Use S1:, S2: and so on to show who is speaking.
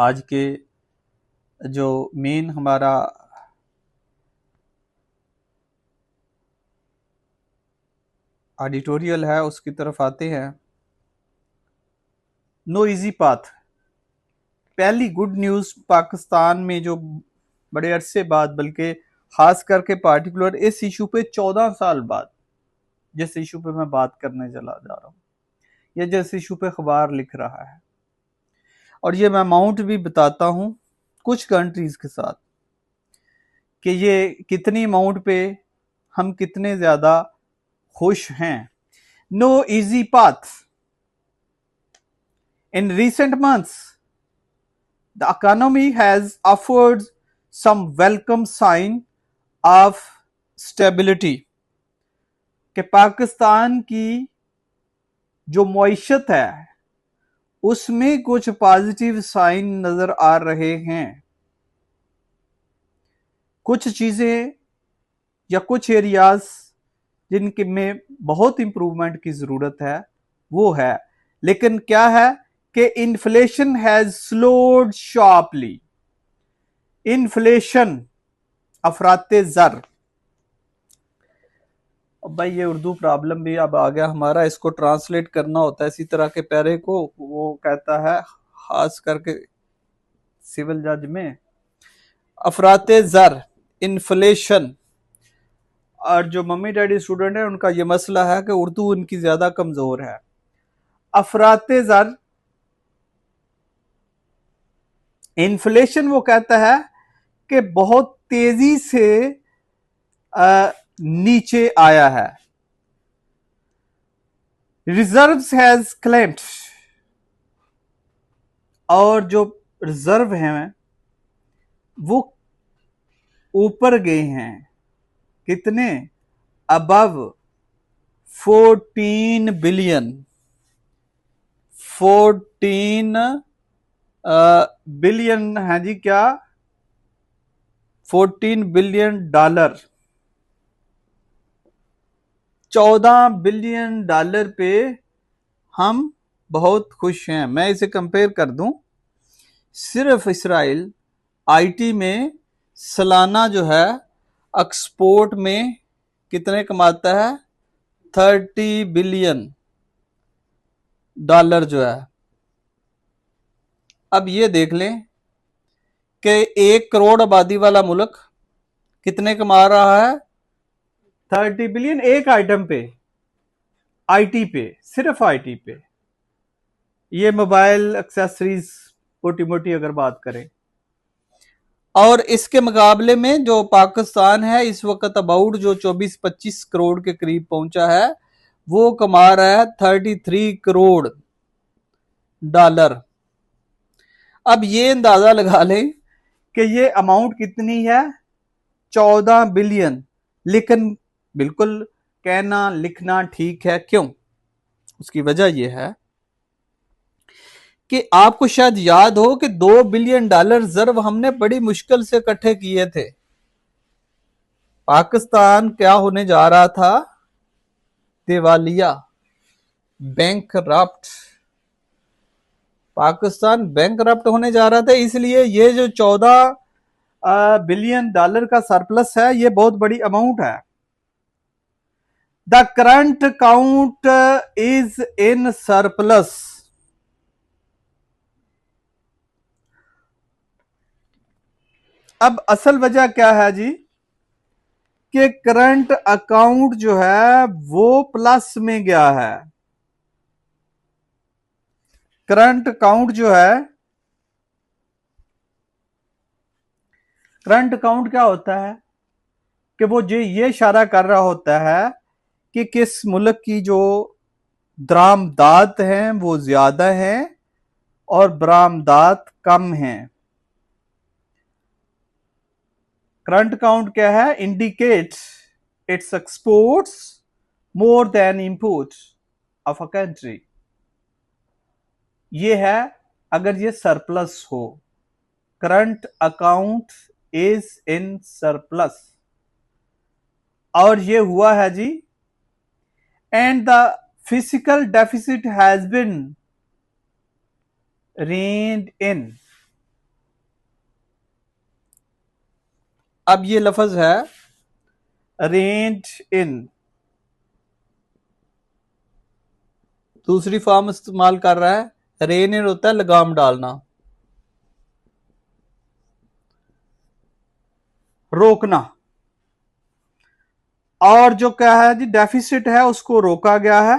S1: आज के जो मेन हमारा एडिटोरियल है उसकी तरफ आते हैं। No easy path. पहली गुड न्यूज पाकिस्तान में जो बड़े अरसे बाद, बल्कि खास करके पार्टिकुलर इस इशू पे 14 साल बाद, जिस इशू पे मैं बात करने चला जा रहा हूँ या जिस इशू पे अखबार लिख रहा है, और ये मैं अमाउंट भी बताता हूँ कुछ कंट्रीज के साथ कि ये कितनी अमाउंट पे हम कितने ज्यादा खुश हैं। No easy path. In recent months, the economy has offered some welcome sign of stability कि पाकिस्तान की जो मईशत है उसमें कुछ पॉजिटिव साइन नजर आ रहे हैं। कुछ चीजें या कुछ एरियाज जिनके में बहुत इंप्रूवमेंट की जरूरत है वो है, लेकिन क्या है कि inflation has slowed sharply. Inflation, अफराते ज़र। अब भाई ये उर्दू प्रॉब्लम भी अब आ गया हमारा, इसको ट्रांसलेट करना होता है इसी तरह के पैरे को। वो कहता है खास करके सिविल जज में, अफराते ज़र, इन्फ्लेशन। और जो मम्मी डैडी स्टूडेंट है उनका ये मसला है कि उर्दू उनकी ज्यादा कमजोर है। अफराते ज़र, इन्फ्लेशन वो कहता है कि बहुत तेजी से नीचे आया है। रिजर्व्स हैज क्लेम्ड, और जो रिजर्व हैं वो ऊपर गए हैं। कितने? Above 14 billion. 14 बिलियन है जी, क्या? 14 बिलियन डॉलर। 14 बिलियन डॉलर पे हम बहुत खुश हैं। मैं इसे कंपेयर कर दूं, सिर्फ इसराइल आईटी में सालाना जो है एक्सपोर्ट में कितने कमाता है? 30 बिलियन डॉलर जो है। अब ये देख लें कि 1 करोड़ आबादी वाला मुल्क कितने कमा रहा है? 30 बिलियन एक आइटम पे, आईटी पे, सिर्फ आईटी पे। ये मोबाइल एक्सेसरीज मोटी मोटी अगर बात करें। और इसके मुकाबले में जो पाकिस्तान है इस वक्त अबाउट जो 24-25 करोड़ के करीब पहुंचा है, वो कमा रहा है 33 करोड़ डॉलर। अब ये अंदाजा लगा लें कि ये अमाउंट कितनी है? 14 बिलियन। लेकिन बिल्कुल कहना लिखना ठीक है। क्यों? उसकी वजह यह है कि आपको शायद याद हो कि 2 बिलियन डॉलर रिजर्व हमने बड़ी मुश्किल से इकट्ठे किए थे। पाकिस्तान क्या होने जा रहा था? दिवालिया, बैंक रप्ट। पाकिस्तान बैंक रप्ट होने जा रहा था, इसलिए ये जो 14 बिलियन डॉलर का सरप्लस है ये बहुत बड़ी अमाउंट है। The current account is in surplus. अब असल वजह क्या है जी कि करंट अकाउंट जो है वो प्लस में गया है। करंट अकाउंट जो है, करंट अकाउंट क्या होता है कि वो ये इशारा कर रहा होता है कि किस मुल्क की जो दरामदात हैं वो ज्यादा हैं और बरामदात कम हैं। करंट अकाउंट क्या है? Indicates its exports more than imports of a country. ये है अगर ये सरप्लस हो। Current account is in surplus, और ये हुआ है जी। And the fiscal deficit has been reined in. अब ये लफ्ज है रेंट इन, दूसरी फॉर्म इस्तेमाल कर रहा है। रेन इन होता है लगाम डालना, रोकना। और जो क्या है जी डेफिसिट है उसको रोका गया है,